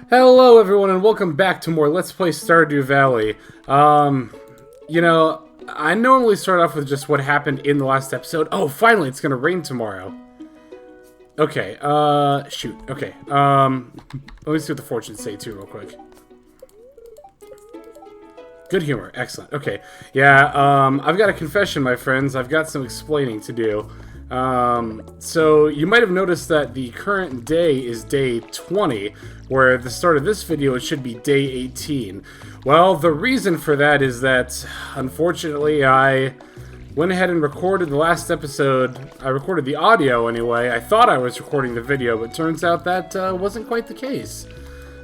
Hello everyone and welcome back to more Let's Play Stardew Valley. I normally start off with just what happened in the last episode. Oh, finally, it's gonna rain tomorrow. Okay, shoot. Okay, let me see what the fortunes say too real quick. Good humor, excellent. Okay, yeah, I've got a confession, my friends. I've got some explaining to do. So you might have noticed that the current day is day 20, where at the start of this video it should be day 18. Well, the reason for that is that, unfortunately, I went ahead and recorded the last episode. I recorded the audio anyway. I thought I was recording the video, but turns out that wasn't quite the case.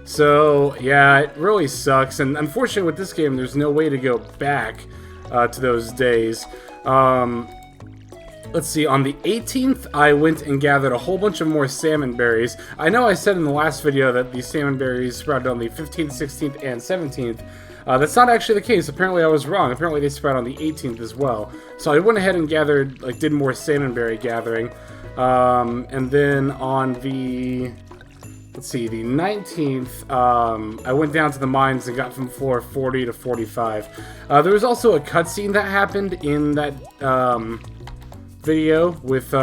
So, yeah, it really sucks, and unfortunately with this game there's no way to go back to those days. Let's see, on the 18th, I went and gathered a whole bunch of more salmon berries. I know I said in the last video that the salmon berries sprouted on the 15th, 16th, and 17th. That's not actually the case. Apparently I was wrong. Apparently they sprout on the 18th as well. So I went ahead and gathered, did more salmon berry gathering. And then on the... Let's see, the 19th, I went down to the mines and got from floor 40 to 45. There was also a cutscene that happened in that, video with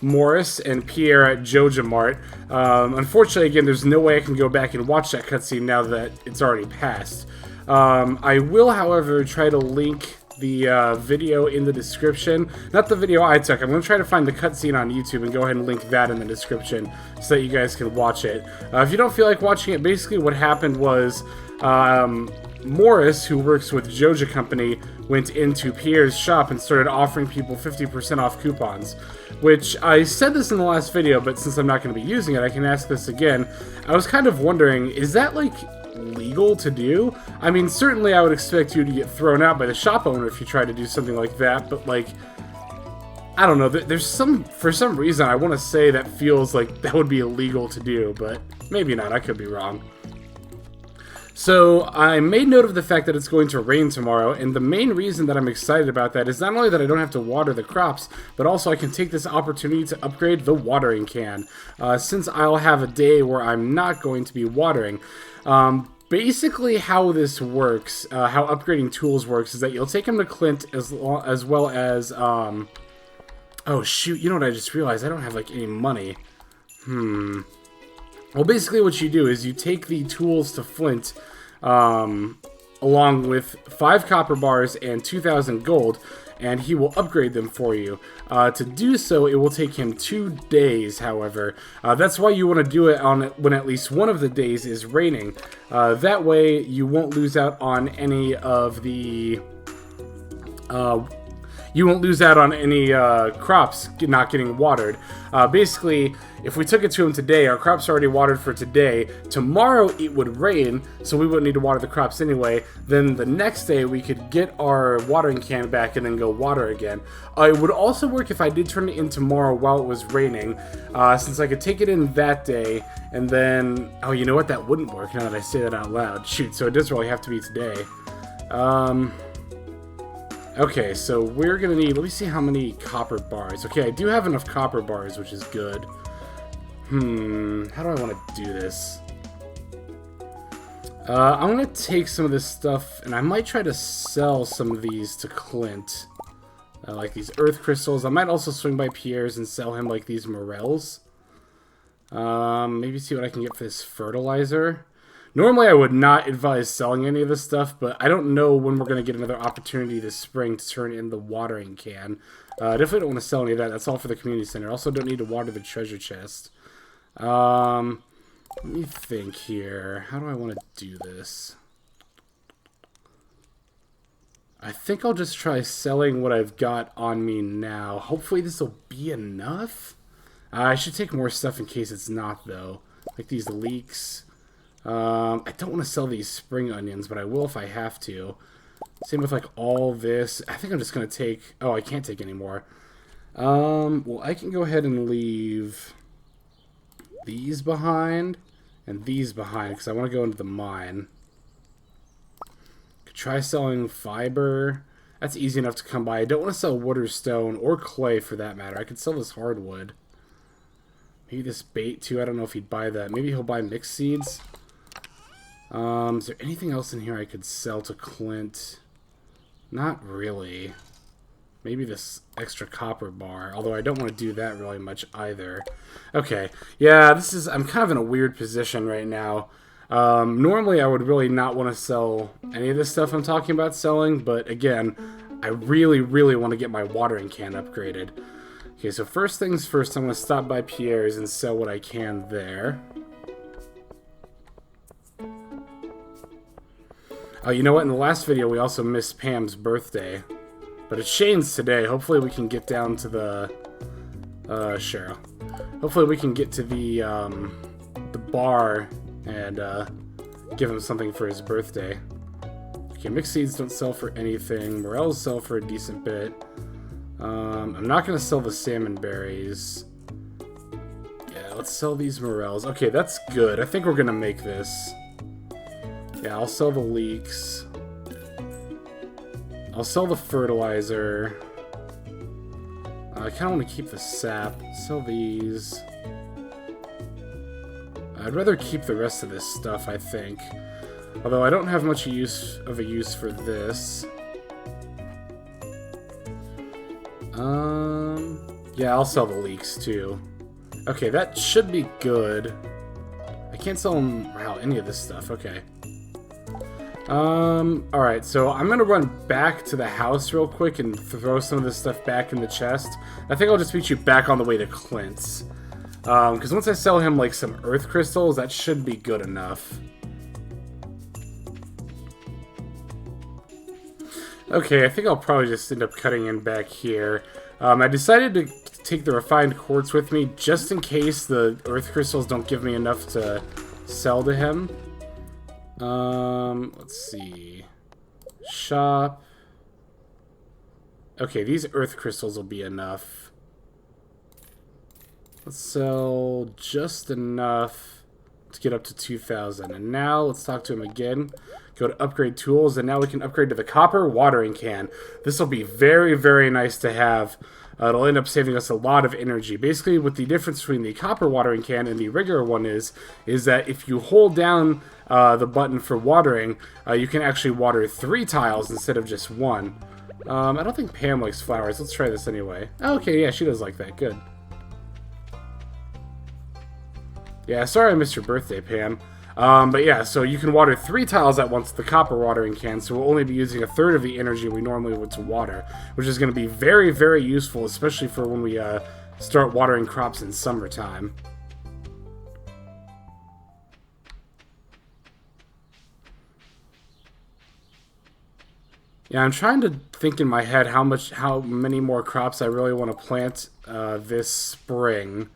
Morris and Pierre at Joja Mart. Unfortunately, again, there's no way I can go back and watch that cutscene now that it's already passed. I will, however, try to link the video in the description. Not the video I took. I'm going to try to find the cutscene on YouTube and go ahead and link that in the description so that you guys can watch it. If you don't feel like watching it, basically what happened was Morris, who works with Joja Company, went into Pierre's shop and started offering people 50% off coupons. Which, I said this in the last video, but since I'm not going to be using it, I can ask this again. I was kind of wondering, is that, legal to do? I mean, certainly I would expect you to get thrown out by the shop owner if you try to do something like that, but, I don't know, for some reason, I want to say that feels like that would be illegal to do, but maybe not, I could be wrong. So, I made note of the fact that it's going to rain tomorrow, and the main reason that I'm excited about that is not only that I don't have to water the crops, but also I can take this opportunity to upgrade the watering can, since I'll have a day where I'm not going to be watering. Basically how this works, how upgrading tools works, is that you'll take them to Clint as well as, oh shoot, you know what I just realized? I don't have, any money. Well, basically what you do is you take the tools to Flint, along with 5 copper bars and 2,000 gold, and he will upgrade them for you. To do so, it will take him 2 days, however. That's why you want to do it when at least one of the days is raining. That way, you won't lose out on any of the... crops not getting watered. Basically, if we took it to him today, our crops are already watered for today. Tomorrow it would rain, so we wouldn't need to water the crops anyway. Then the next day we could get our watering can back and then go water again. It would also work if I did turn it in tomorrow while it was raining, since I could take it in that day, and then... Oh, you know what? That wouldn't work now that I say that out loud. Shoot, so it does really have to be today. Okay, so we're gonna need... Let me see how many copper bars. Okay, I do have enough copper bars, which is good. How do I want to do this? I'm gonna take some of this stuff, and I might try to sell some of these to Clint. Like these earth crystals. I might also swing by Pierre's and sell him, these morels. Maybe see what I can get for this fertilizer. Normally, I would not advise selling any of this stuff, but I don't know when we're going to get another opportunity this spring to turn in the watering can. Definitely don't want to sell any of that. That's all for the community center. Also, don't need to water the treasure chest. Let me think here. How do I want to do this? I think I'll just try selling what I've got on me now. Hopefully, this will be enough. I should take more stuff in case it's not, though. Like these leeks. I don't want to sell these spring onions, but I will if I have to. Same with all this. I think I'm just going to take... Oh, I can't take any more. Well, I can go ahead and leave these behind and these behind because I want to go into the mine. Could try selling fiber. That's easy enough to come by. I don't want to sell wood or stone or clay for that matter. I could sell this hardwood. Maybe this bait too. I don't know if he'd buy that. Maybe he'll buy mixed seeds. Is there anything else in here I could sell to Clint? Not really. Maybe this extra copper bar, although I don't want to do that really much either. Okay, yeah, I'm kind of in a weird position right now. Normally I would really not want to sell any of this stuff I'm talking about selling, but again, I really, really want to get my watering can upgraded. Okay, so first things first, I'm going to stop by Pierre's and sell what I can there. Oh, you know what? In the last video, we also missed Pam's birthday. But it's Shane's today. Hopefully we can get down to the... sure. Hopefully we can get to the bar and give him something for his birthday. Okay, mixed seeds don't sell for anything. Morels sell for a decent bit. I'm not going to sell the salmon berries. Yeah, let's sell these morels. Okay, that's good. I think we're going to make this. Yeah, I'll sell the leeks. I'll sell the fertilizer. I kind of want to keep the sap. Sell these. I'd rather keep the rest of this stuff, I think. Although I don't have much use for this. Yeah, I'll sell the leeks too. Okay, that should be good. I can't sell them, wow, any of this stuff. Okay. Alright, so I'm gonna run back to the house real quick and throw some of this stuff back in the chest. I think I'll just meet you back on the way to Clint's. Because once I sell him, like, some earth crystals, that should be good enough. Okay, I think I'll probably just end up cutting in back here. I decided to take the refined quartz with me, just in case the earth crystals don't give me enough to sell to him. Let's see. Shop. Okay, these earth crystals will be enough. Let's sell just enough to get up to 2,000. And now, let's talk to him again. Go to upgrade tools, and now we can upgrade to the copper watering can. This will be very, very nice to have. It'll end up saving us a lot of energy. Basically, what the difference between the copper watering can and the regular one is that if you hold down the button for watering, you can actually water 3 tiles instead of just 1. I don't think Pam likes flowers. Let's try this anyway. Okay, yeah, she does like that. Good. Yeah, sorry I missed your birthday, Pam. But yeah, so you can water 3 tiles at once with the copper watering can, so we'll only be using 1/3 of the energy we normally would to water, which is going to be very, very useful, especially for when we start watering crops in summertime. Yeah, I'm trying to think in my head how many more crops I really want to plant this spring.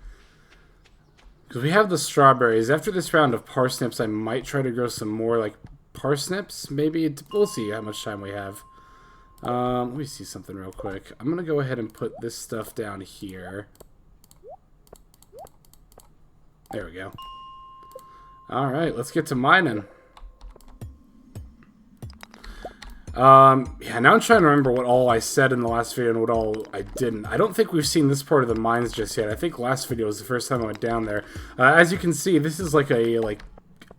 Because we have the strawberries. After this round of parsnips, I might try to grow some more, like, parsnips, maybe. We'll see how much time we have. Let me see something real quick. I'm going to go ahead and put this stuff down here. There we go. Alright, let's get to mining. Yeah, now I'm trying to remember what all I said in the last video and what all I didn't. I don't think we've seen this part of the mines just yet. I think last video was the first time I went down there. As you can see, this is like a,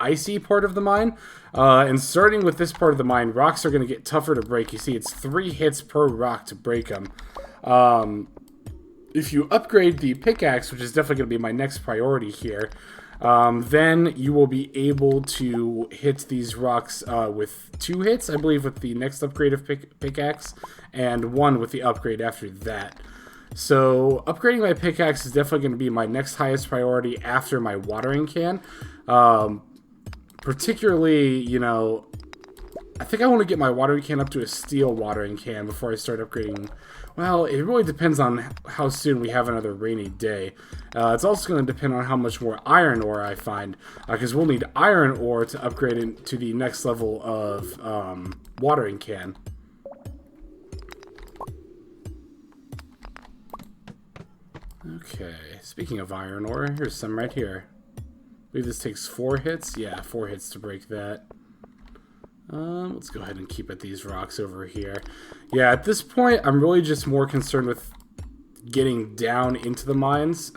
icy part of the mine. And starting with this part of the mine, rocks are going to get tougher to break. You see, it's 3 hits per rock to break them. If you upgrade the pickaxe, which is definitely going to be my next priority here, then you will be able to hit these rocks with 2 hits, I believe, with the next upgrade of pickaxe, and 1 with the upgrade after that. So upgrading my pickaxe is definitely going to be my next highest priority after my watering can. Particularly, you know, I think I want to get my watering can up to a steel watering can before I start upgrading. Well, it really depends on how soon we have another rainy day. It's also going to depend on how much more iron ore I find, because we'll need iron ore to upgrade it to the next level of watering can. Okay, speaking of iron ore, here's some right here. I believe this takes 4 hits. Yeah, 4 hits to break that. Let's go ahead and keep at these rocks over here. Yeah, at this point, I'm really just more concerned with getting down into the mines.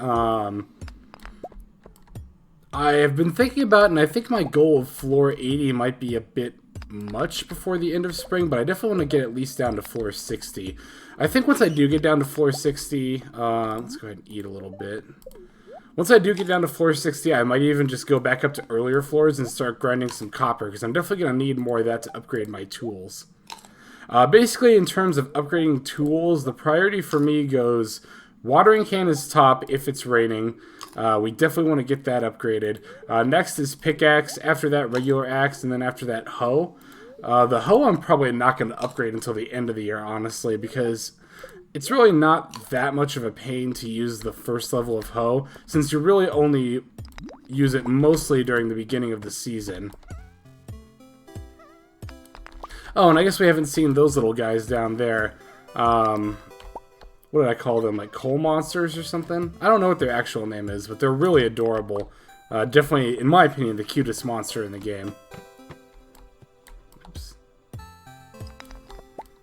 I have been thinking about it, and I think my goal of floor 80 might be a bit much before the end of spring, but I definitely want to get at least down to floor 60. I think once I do get down to floor 60, let's go ahead and eat a little bit. Once I do get down to floor 60, I might even just go back up to earlier floors and start grinding some copper, because I'm definitely going to need more of that to upgrade my tools. Basically, in terms of upgrading tools, the priority for me goes watering can is top if it's raining. We definitely want to get that upgraded. Next is pickaxe, after that regular axe, and then after that hoe. The hoe I'm probably not going to upgrade until the end of the year, honestly, because it's really not that much of a pain to use the first level of hoe, since you really only use it mostly during the beginning of the season. Oh, and I guess we haven't seen those little guys down there. What did I call them? Like coal monsters or something? I don't know what their actual name is, but they're really adorable. Definitely, in my opinion, the cutest monster in the game. Oops.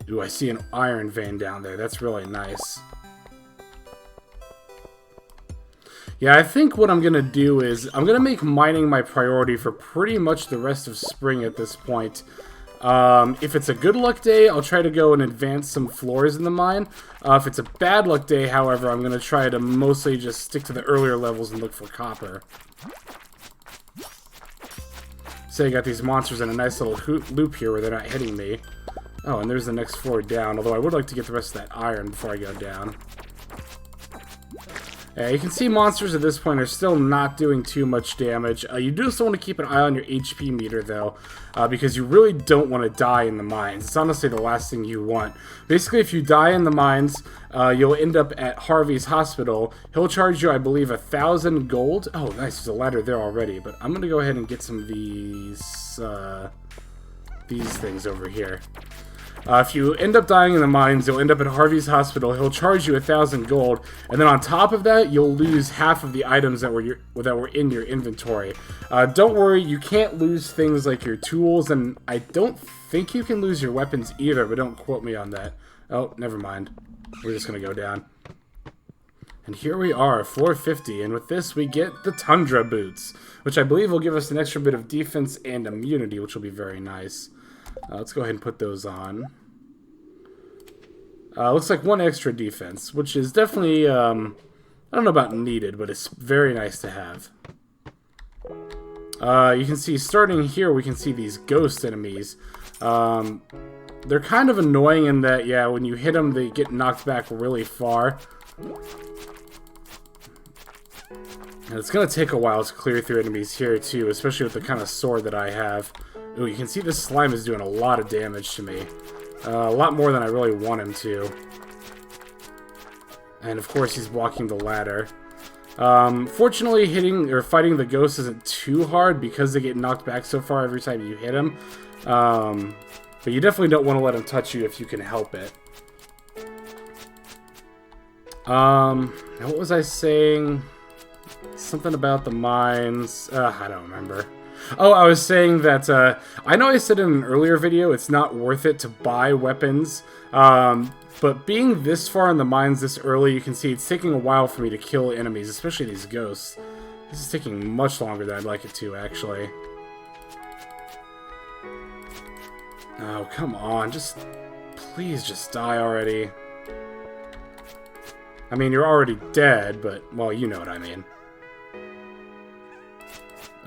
Ooh, I see an iron vein down there. That's really nice. Yeah, I think what I'm going to do is I'm going to make mining my priority for pretty much the rest of spring at this point. If it's a good luck day, I'll try to go and advance some floors in the mine. If it's a bad luck day, however, I'm going to try to mostly just stick to the earlier levels and look for copper. So I got these monsters in a nice little loop here where they're not hitting me. Oh, and there's the next floor down, although I would like to get the rest of that iron before I go down. Yeah, you can see monsters at this point are still not doing too much damage. You do still want to keep an eye on your HP meter, though, because you really don't want to die in the mines. It's honestly the last thing you want. Basically, if you die in the mines, you'll end up at Harvey's hospital. He'll charge you, I believe, 1,000 gold. Oh, nice. There's a ladder there already, but I'm going to go ahead and get some of these things over here. If you end up dying in the mines, you'll end up at Harvey's hospital. He'll charge you 1,000 gold, and then on top of that, you'll lose half of the items that were in your inventory. Don't worry, you can't lose things like your tools, and I don't think you can lose your weapons either, but don't quote me on that. Oh, never mind. We're just gonna go down. And here we are, floor 50, and with this we get the Tundra Boots, which I believe will give us an extra bit of defense and immunity, which will be very nice. Let's go ahead and put those on. Looks like one extra defense, which is definitely, I don't know about needed, but it's very nice to have. You can see, starting here, we can see these ghost enemies. They're kind of annoying in that, yeah, when you hit them, they get knocked back really far. And it's going to take a while to clear through enemies here, too, especially with the kind of sword that I have. Ooh, you can see this slime is doing a lot of damage to me. A lot more than I really want him to. And of course he's blocking the ladder. Fortunately, hitting or fighting the ghosts isn't too hard because they get knocked back so far every time you hit them. But you definitely don't want to let them touch you if you can help it. What was I saying? Something about the mines. I don't remember. Oh, I was saying that, I know I said in an earlier video it's not worth it to buy weapons, but being this far in the mines this early, you can see it's taking a while for me to kill enemies, especially these ghosts. This is taking much longer than I'd like it to, actually. Oh, come on, please just die already. I mean, you're already dead, but, well, you know what I mean.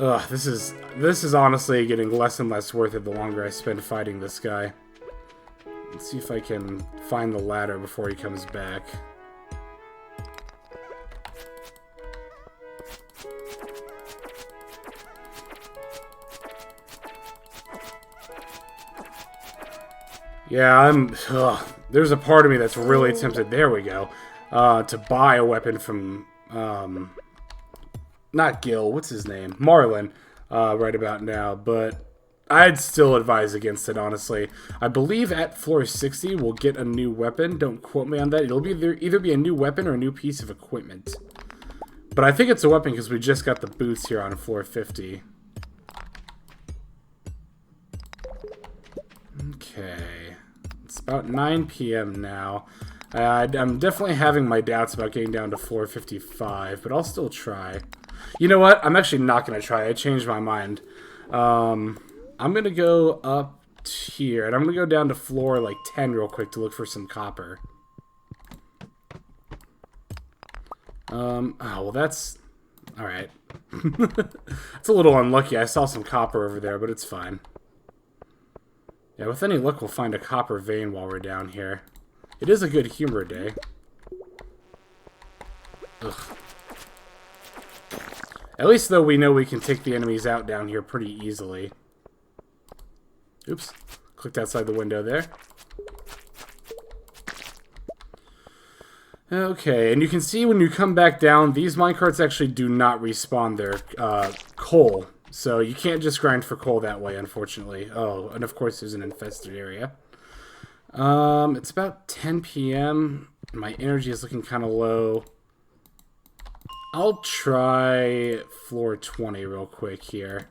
Ugh, this is honestly getting less and less worth it the longer I spend fighting this guy. Let's see if I can find the ladder before he comes back. Yeah, there's a part of me that's really tempted, there we go, to buy a weapon from, not Gil, what's his name? Marlin, right about now, but I'd still advise against it, honestly. I believe at floor 60 we'll get a new weapon. Don't quote me on that. It'll either be a new weapon or a new piece of equipment. But I think it's a weapon because we just got the boots here on floor 50. Okay. It's about 9 p.m. now. I'm definitely having my doubts about getting down to floor 55, but I'll still try. You know what? I'm actually not going to try. I changed my mind. I'm going to go up here, and I'm going to go down to floor, like, 10 real quick to look for some copper. Oh, well, that's... Alright. It's a little unlucky. I saw some copper over there, but it's fine. Yeah, with any luck, we'll find a copper vein while we're down here. It is a good humor day. Ugh. At least, though, we know we can take the enemies out down here pretty easily. Oops. Clicked outside the window there. Okay, and you can see when you come back down, these minecarts actually do not respawn their coal. So you can't just grind for coal that way, unfortunately. Oh, and of course there's an infested area. It's about 10 p.m. My energy is looking kind of low. I'll try floor 20 real quick here.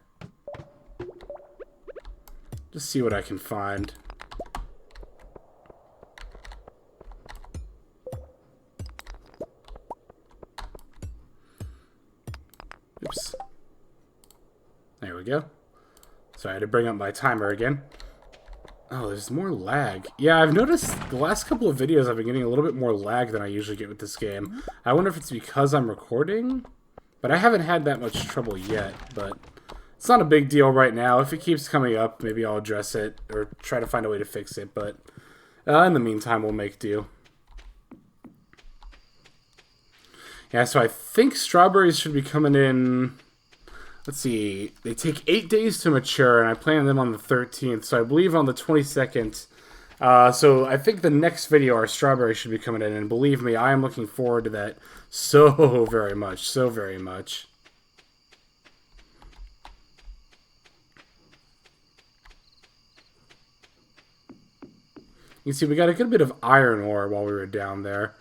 Just see what I can find. Oops. There we go. Sorry, I had to bring up my timer again. Oh, there's more lag. Yeah, I've noticed the last couple of videos I've been getting a little bit more lag than I usually get with this game. I wonder if it's because I'm recording, but I haven't had that much trouble yet, but it's not a big deal right now. If it keeps coming up, maybe I'll address it or try to find a way to fix it, but in the meantime, we'll make do. Yeah, so I think strawberries should be coming in... Let's see, they take 8 days to mature, and I planted them on the 13th, so I believe on the 22nd. So I think the next video, our strawberries should be coming in, and believe me, I am looking forward to that so very much, so very much. You can see we got a good bit of iron ore while we were down there.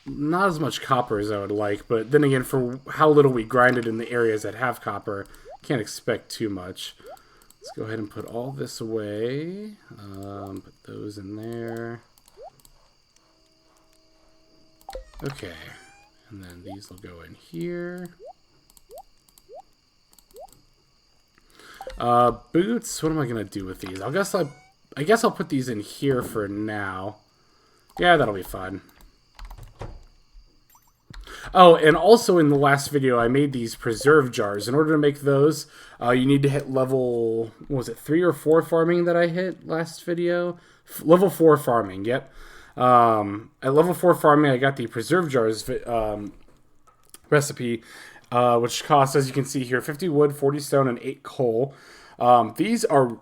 Not as much copper as I would like, but then again, for how little we grinded in the areas that have copper, can't expect too much. Let's go ahead and put all this away. Put those in there. Okay. And then these will go in here. Boots, what am I going to do with these? I guess I'll put these in here for now. Yeah, that'll be fine. Oh, and also in the last video, I made these preserve jars. In order to make those, you need to hit level, what was it, 3 or 4 farming that I hit last video? Level 4 farming, yep. At level 4 farming, I got the preserve jars recipe, which costs, as you can see here, 50 wood, 40 stone, and 8 coal. These are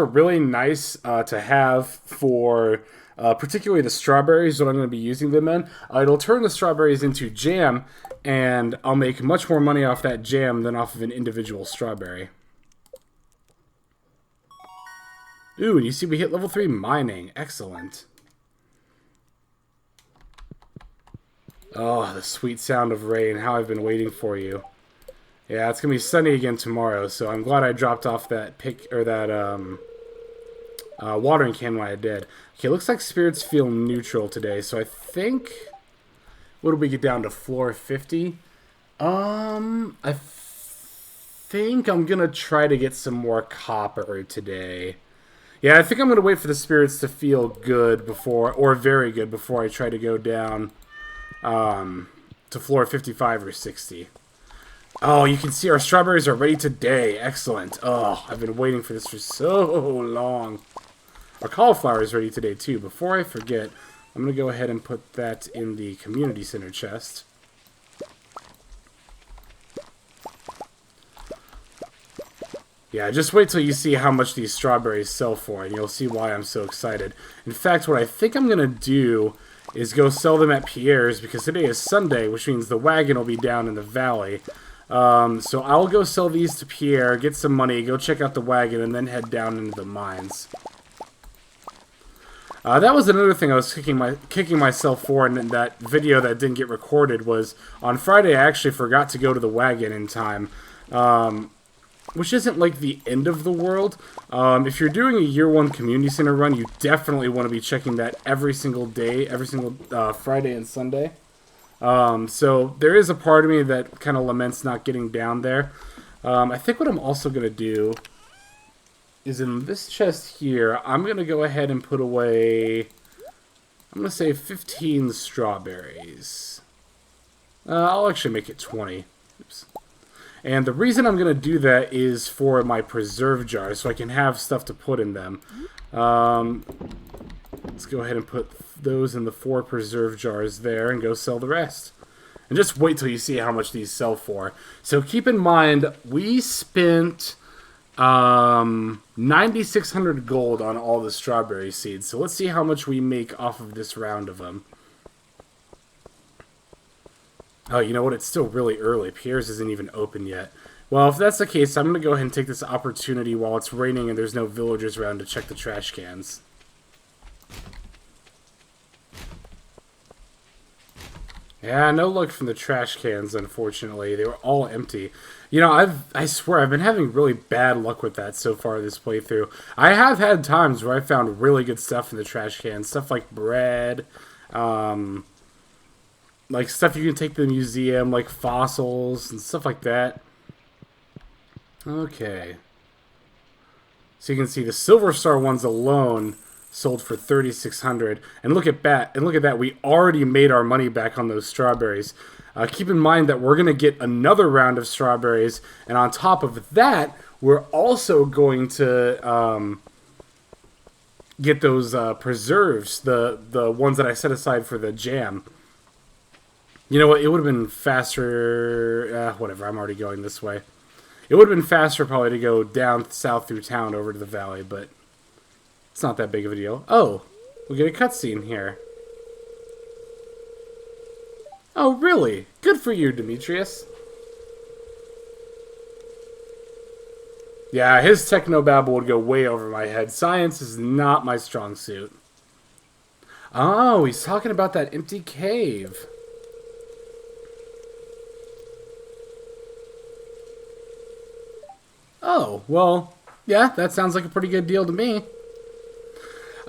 really nice to have for... particularly the strawberries, what I'm going to be using them in. It'll turn the strawberries into jam, and I'll make much more money off that jam than off of an individual strawberry. Ooh, and you see we hit level 3 mining. Excellent. Oh, the sweet sound of rain. How I've been waiting for you. Yeah, it's going to be sunny again tomorrow, so I'm glad I dropped off that watering can when I did. Okay, looks like spirits feel neutral today, so I think... What did we get down to? Floor 50? I think I'm gonna try to get some more copper today. Yeah, I think I'm gonna wait for the spirits to feel good before, or very good, before I try to go down to floor 55 or 60. Oh, you can see our strawberries are ready today. Excellent. Oh, I've been waiting for this for so long. Our cauliflower is ready today, too. Before I forget, I'm going to go ahead and put that in the community center chest. Yeah, just wait till you see how much these strawberries sell for, and you'll see why I'm so excited. In fact, what I think I'm going to do is go sell them at Pierre's, because today is Sunday, which means the wagon will be down in the valley. So I'll go sell these to Pierre, get some money, go check out the wagon, and then head down into the mines. That was another thing I was kicking myself for in that video that didn't get recorded, was on Friday I actually forgot to go to the wagon in time, which isn't like the end of the world. If you're doing a year 1 community center run, you definitely want to be checking that every single day, every single Friday and Sunday. So there is a part of me that kind of laments not getting down there. I think what I'm also going to do is in this chest here, I'm going to go ahead and put away, I'm going to say 15 strawberries. I'll actually make it 20. Oops. And the reason I'm going to do that is for my preserve jars, so I can have stuff to put in them. Let's go ahead and put those in the 4 preserve jars there and go sell the rest. And just wait till you see how much these sell for. So keep in mind, we spent 9,600 gold on all the strawberry seeds. So let's see how much we make off of this round of them. Oh, you know what? It's still really early. Pierre's isn't even open yet. Well, if that's the case, I'm going to go ahead and take this opportunity while it's raining and there's no villagers around to check the trash cans. Yeah, no luck from the trash cans, unfortunately. They were all empty. You know, I swear, I've been having really bad luck with that so far this playthrough. I have had times where I found really good stuff in the trash cans. Stuff like bread, like stuff you can take to the museum, like fossils and stuff like that. Okay. So you can see the Silver Star ones alone sold for 3,600. And look at that. And look at that. We already made our money back on those strawberries. Keep in mind that we're going to get another round of strawberries. And on top of that, we're also going to get those preserves, the ones that I set aside for the jam. You know what? It would have been faster. Whatever. I'm already going this way. It would have been faster probably to go down south through town over to the valley, but it's not that big of a deal. Oh, we get a cutscene here. Oh, really? Good for you, Demetrius. Yeah, his technobabble would go way over my head. Science is not my strong suit. Oh, he's talking about that empty cave. Oh, well, yeah, that sounds like a pretty good deal to me.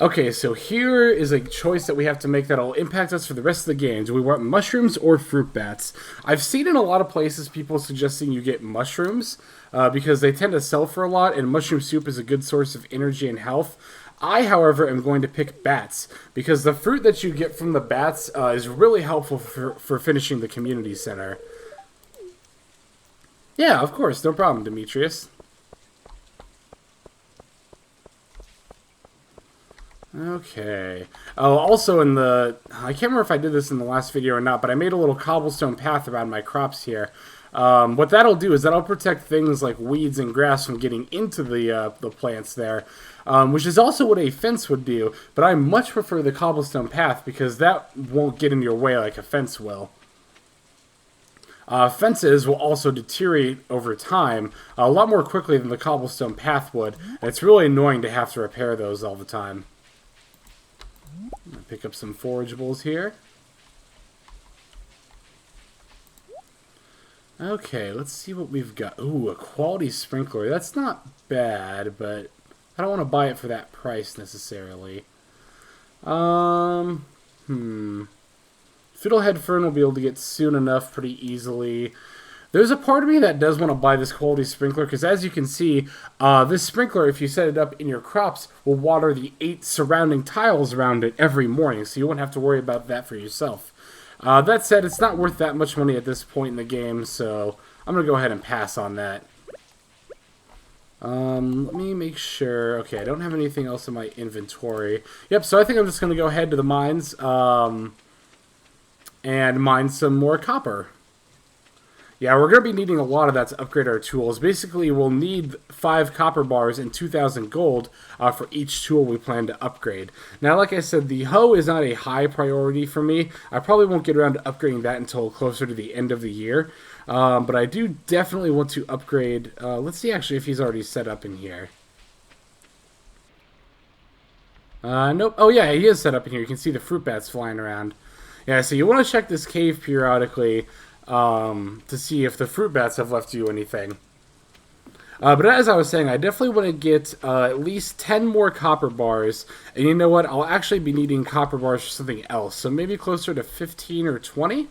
Okay, so here is a choice that we have to make that'll impact us for the rest of the game. Do we want mushrooms or fruit bats? I've seen in a lot of places people suggesting you get mushrooms because they tend to sell for a lot, and mushroom soup is a good source of energy and health. I, however, am going to pick bats because the fruit that you get from the bats is really helpful for finishing the community center. Yeah, of course, no problem, Demetrius. Okay. Oh, also in the... I can't remember if I did this in the last video or not, but I made a little cobblestone path around my crops here. What that'll do is that'll protect things like weeds and grass from getting into the plants there, which is also what a fence would do, but I much prefer the cobblestone path because that won't get in your way like a fence will. Fences will also deteriorate over time a lot more quickly than the cobblestone path would, and it's really annoying to have to repair those all the time. Pick up some forageables here. Okay, let's see what we've got. Ooh, a quality sprinkler. That's not bad, but I don't want to buy it for that price necessarily. Fiddlehead Fern will be able to get soon enough pretty easily. There's a part of me that does want to buy this quality sprinkler because, as you can see, this sprinkler, if you set it up in your crops, will water the 8 surrounding tiles around it every morning, so you won't have to worry about that for yourself. That said, it's not worth that much money at this point in the game, so I'm going to go ahead and pass on that. Let me make sure. Okay, I don't have anything else in my inventory. Yep, so I think I'm just going to go ahead to the mines and mine some more copper. Yeah, we're going to be needing a lot of that to upgrade our tools. Basically, we'll need 5 copper bars and 2,000 gold for each tool we plan to upgrade. Now, like I said, the hoe is not a high priority for me. I probably won't get around to upgrading that until closer to the end of the year. But I do definitely want to upgrade... let's see actually if he's already set up in here. Nope. Oh yeah, he is set up in here. You can see the fruit bats flying around. Yeah, so you want to check this cave periodically to see if the fruit bats have left you anything. But as I was saying, I definitely want to get at least 10 more copper bars. And you know what? I'll actually be needing copper bars for something else. So maybe closer to 15 or 20.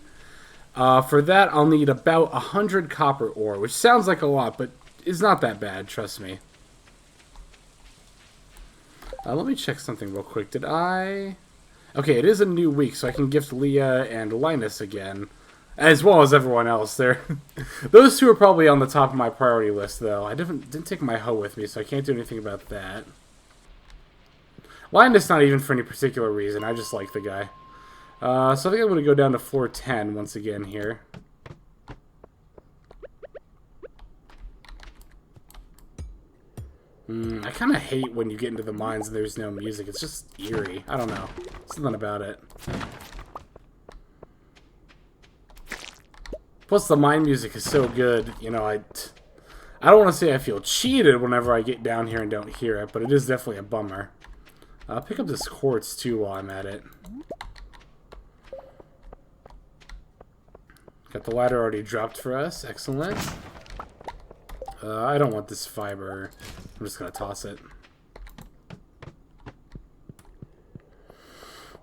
For that, I'll need about 100 copper ore, which sounds like a lot, but is not that bad, trust me. Let me check something real quick. Did I... Okay, it is a new week, so I can gift Leah and Linus again. As well as everyone else there. Those two are probably on the top of my priority list, though. I didn't take my hoe with me, so I can't do anything about that. Linus not even for any particular reason. I just like the guy. So I think I'm going to go down to floor 10 once again here. I kind of hate when you get into the mines and there's no music. It's just eerie. I don't know. Something about it. Plus, the mine music is so good. You know, I don't want to say I feel cheated whenever I get down here and don't hear it, but it is definitely a bummer. I'll pick up this quartz, too, while I'm at it. Got the ladder already dropped for us. Excellent. I don't want this fiber. I'm just going to toss it.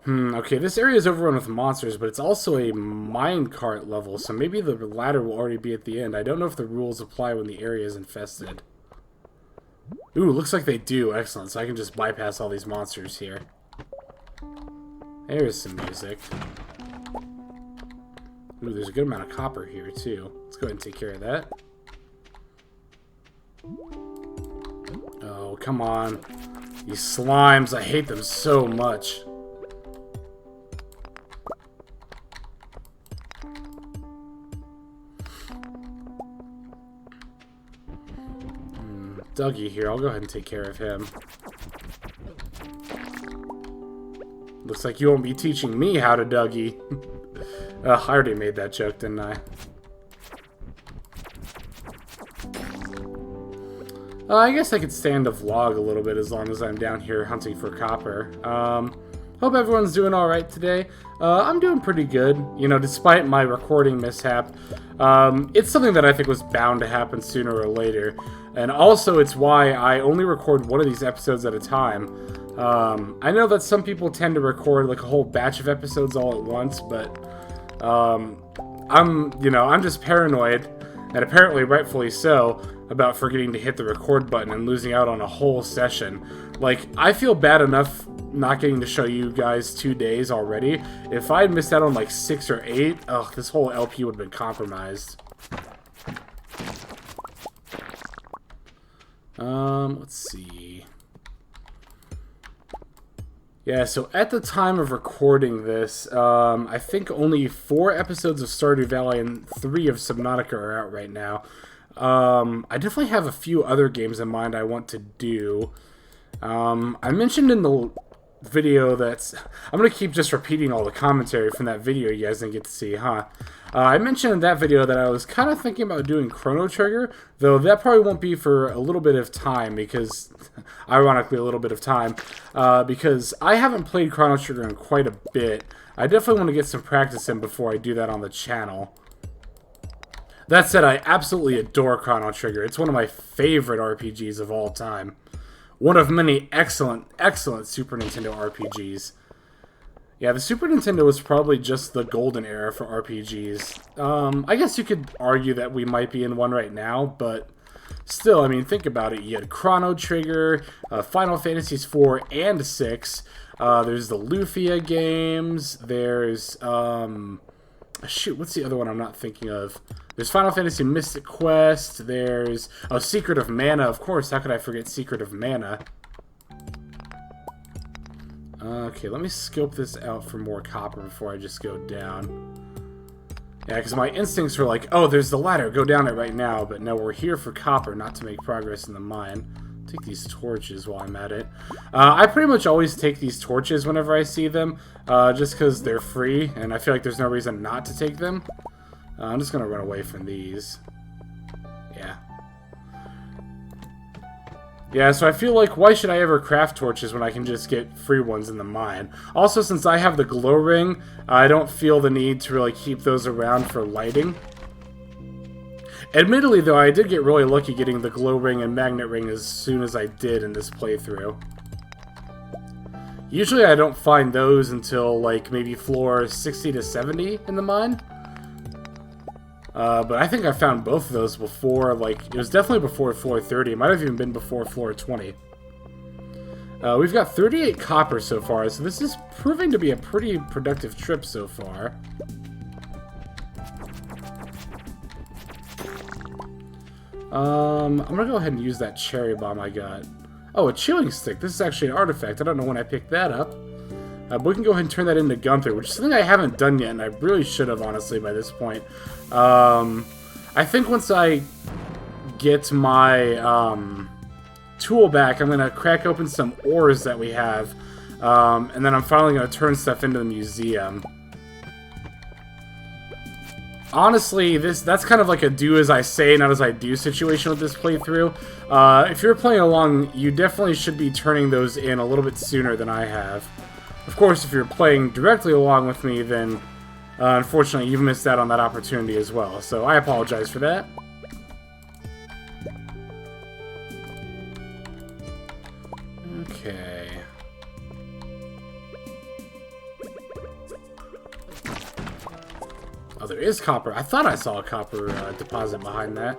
Okay, this area is overrun with monsters, but it's also a minecart level, so maybe the ladder will already be at the end. I don't know if the rules apply when the area is infested. Ooh, looks like they do. Excellent, so I can just bypass all these monsters here. There's some music. Ooh, there's a good amount of copper here, too. Let's go ahead and take care of that. Oh, come on. These slimes, I hate them so much. Dougie here, I'll go ahead and take care of him. Looks like you won't be teaching me how to Dougie. I already made that joke, didn't I? I guess I could stand to vlog a little bit as long as I'm down here hunting for copper. Hope everyone's doing alright today. I'm doing pretty good, you know, despite my recording mishap. It's something that I think was bound to happen sooner or later. And also, it's why I only record one of these episodes at a time. I know that some people tend to record like a whole batch of episodes all at once, but I'm just paranoid, and apparently rightfully so, about forgetting to hit the record button and losing out on a whole session. Like, I feel bad enough not getting to show you guys 2 days already. If I had missed out on like 6 or 8, this whole LP would have been compromised. Let's see. Yeah, so at the time of recording this, I think only 4 episodes of Stardew Valley and 3 of Subnautica are out right now. I definitely have a few other games in mind I want to do. I mentioned in the video that's... I'm going to keep just repeating all the commentary from that video you guys didn't get to see, huh? I mentioned in that video that I was kind of thinking about doing Chrono Trigger, though that probably won't be for a little bit of time, because... ironically, a little bit of time, because I haven't played Chrono Trigger in quite a bit. I definitely want to get some practice in before I do that on the channel. That said, I absolutely adore Chrono Trigger. It's one of my favorite RPGs of all time. One of many excellent, excellent Super Nintendo RPGs. Yeah, the Super Nintendo was probably just the golden era for RPGs. I guess you could argue that we might be in one right now, but still, I mean, think about it. You had Chrono Trigger, Final Fantasies 4 and 6. There's the Lufia games. There's, shoot, what's the other one I'm not thinking of? There's Final Fantasy Mystic Quest. There's... Oh, Secret of Mana. Of course, how could I forget Secret of Mana? Okay, let me scope this out for more copper before I just go down. Yeah, because my instincts were like, oh, there's the ladder, go down it right now. But no, we're here for copper, not to make progress in the mine. Take these torches while I'm at it. I pretty much always take these torches whenever I see them, just because they're free, and I feel like there's no reason not to take them. I'm just going to run away from these. Yeah. Yeah, so I feel like, why should I ever craft torches when I can just get free ones in the mine? Also, since I have the glow ring, I don't feel the need to really keep those around for lighting. Admittedly, though, I did get really lucky getting the glow ring and magnet ring as soon as I did in this playthrough. Usually I don't find those until, like, maybe floor 60 to 70 in the mine. But I think I found both of those before, like, it was definitely before floor 30. It might have even been before floor 20. We've got 38 copper so far, so this is proving to be a pretty productive trip so far. I'm gonna go ahead and use that cherry bomb I got. Oh, a chewing stick. This is actually an artifact. I don't know when I picked that up. But we can go ahead and turn that into Gunther, which is something I haven't done yet, and I really should have, honestly, by this point. I think once I get my tool back, I'm going to crack open some ores that we have, and then I'm finally going to turn stuff into the museum. Honestly, that's kind of like a do as I say, not as I do situation with this playthrough. If you're playing along, you definitely should be turning those in a little bit sooner than I have. Of course, if you're playing directly along with me, then unfortunately you've missed out on that opportunity as well. So I apologize for that. Okay. Oh, there is copper. I thought I saw a copper deposit behind that.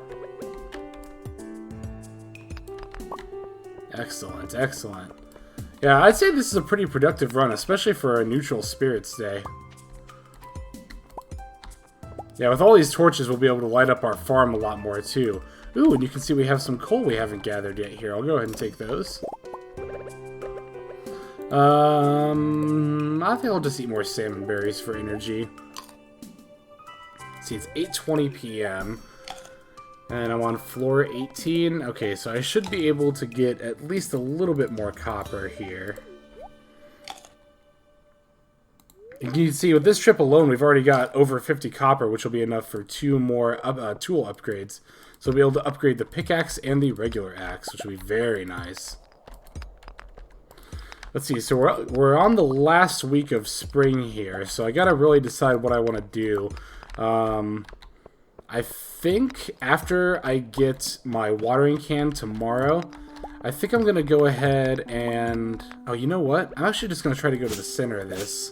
Excellent, excellent. Yeah, I'd say this is a pretty productive run, especially for a neutral spirits day. Yeah, with all these torches, we'll be able to light up our farm a lot more, too. Ooh, and you can see we have some coal we haven't gathered yet here. I'll go ahead and take those. I think I'll just eat more salmon berries for energy. Let's see, it's 8:20 p.m. And I'm on floor 18. Okay, so I should be able to get at least a little bit more copper here. And you can see with this trip alone, we've already got over 50 copper, which will be enough for 2 more tool upgrades. So we'll be able to upgrade the pickaxe and the regular axe, which will be very nice. Let's see, so we're on the last week of spring here, so I gotta really decide what I want to do. I think after I get my watering can tomorrow, I think I'm going to go ahead and... Oh, you know what? I'm actually just going to try to go to the center of this,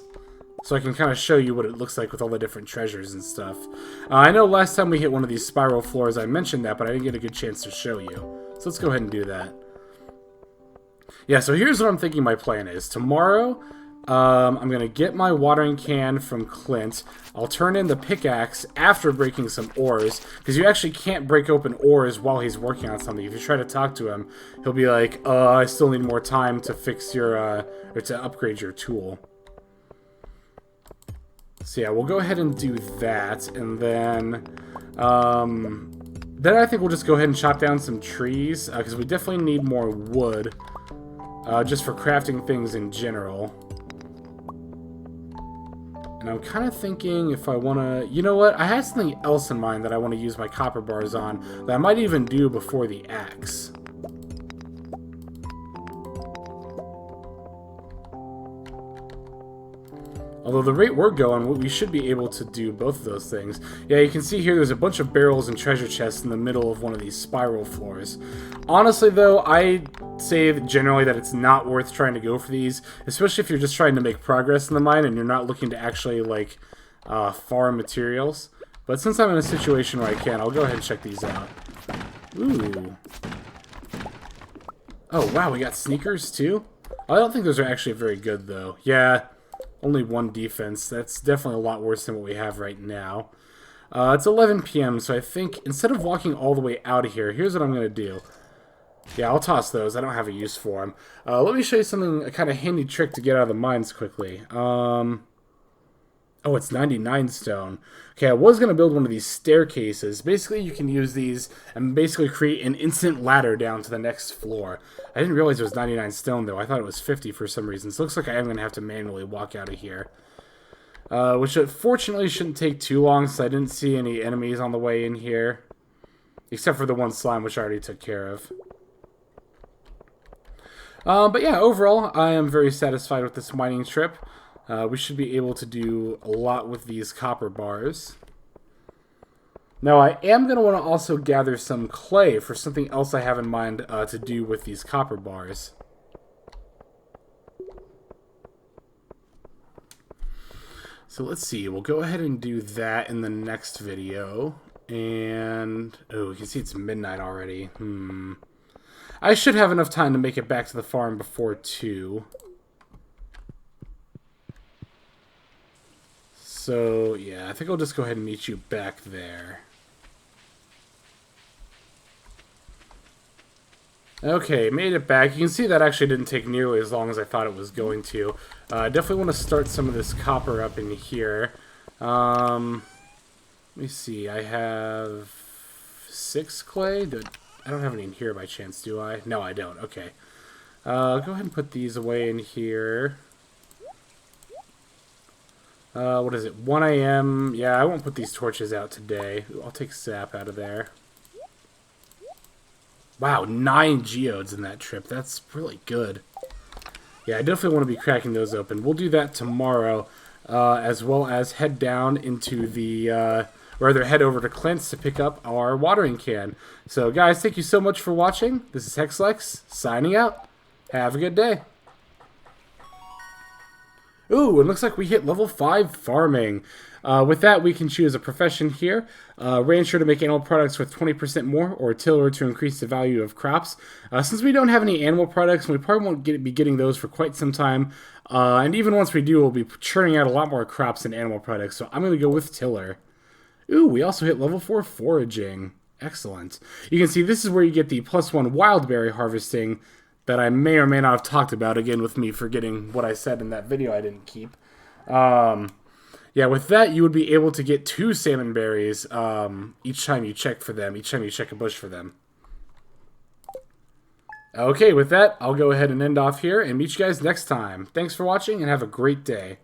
so I can kind of show you what it looks like with all the different treasures and stuff. I know last time we hit one of these spiral floors, I mentioned that, but I didn't get a good chance to show you. So let's go ahead and do that. Yeah, so here's what I'm thinking my plan is. Tomorrow... I'm going to get my watering can from Clint. I'll turn in the pickaxe after breaking some ores, because you actually can't break open ores while he's working on something. If you try to talk to him, he'll be like, I still need more time to fix your, or to upgrade your tool. So yeah, we'll go ahead and do that, and then I think we'll just go ahead and chop down some trees, because we definitely need more wood, just for crafting things in general. And I'm kind of thinking if I want to... You know what? I had something else in mind that I want to use my copper bars on that I might even do before the axe. Although the rate we're going, we should be able to do both of those things. Yeah, you can see here there's a bunch of barrels and treasure chests in the middle of one of these spiral floors. Honestly, though, I say generally that it's not worth trying to go for these, especially if you're just trying to make progress in the mine and you're not looking to actually, like, farm materials. But since I'm in a situation where I can, I'll go ahead and check these out. Ooh. Oh, wow, we got sneakers, too? I don't think those are actually very good, though. Yeah. Only 1 defense. That's definitely a lot worse than what we have right now. It's 11 p.m., so I think instead of walking all the way out of here, here's what I'm going to do. Yeah, I'll toss those. I don't have a use for them. Let me show you something, a kind of handy trick to get out of the mines quickly. Oh, it's 99 stone. Okay, I was going to build one of these staircases. Basically, you can use these and basically create an instant ladder down to the next floor. I didn't realize it was 99 stone, though. I thought it was 50 for some reason. So it looks like I am going to have to manually walk out of here. Which, fortunately, shouldn't take too long, so I didn't see any enemies on the way in here. Except for the one slime, which I already took care of. But yeah, overall, I am very satisfied with this mining trip. We should be able to do a lot with these copper bars. Now, I am going to want to also gather some clay for something else I have in mind to do with these copper bars. So let's see, we'll go ahead and do that in the next video. And, oh, you can see it's midnight already. I should have enough time to make it back to the farm before 2. So, yeah, I think I'll just go ahead and meet you back there. Okay, made it back. You can see that actually didn't take nearly as long as I thought it was going to. I definitely want to start some of this copper up in here. Let me see. I have 6 clay. I don't have any in here by chance, do I? No, I don't. Okay. Go ahead and put these away in here. What is it? 1 a.m. Yeah, I won't put these torches out today. I'll take sap out of there. Wow, 9 geodes in that trip. That's really good. Yeah, I definitely want to be cracking those open. We'll do that tomorrow, as well as head down into the, rather head over to Clint's to pick up our watering can. So, guys, thank you so much for watching. This is Hexlex, signing out. Have a good day. Ooh, it looks like we hit level 5 farming. With that, we can choose a profession here. Rancher to make animal products with 20% more, or tiller to increase the value of crops. Since we don't have any animal products, we probably won't be getting those for quite some time. And even once we do, we'll be churning out a lot more crops than animal products. So I'm going to go with tiller. Ooh, we also hit level 4 foraging. Excellent. You can see this is where you get the +1 wild berry harvesting that I may or may not have talked about, again, with me forgetting what I said in that video I didn't keep. Yeah, with that, you would be able to get 2 salmon berries each time you check for them, each time you check a bush for them. Okay, with that, I'll go ahead and end off here and meet you guys next time. Thanks for watching and have a great day.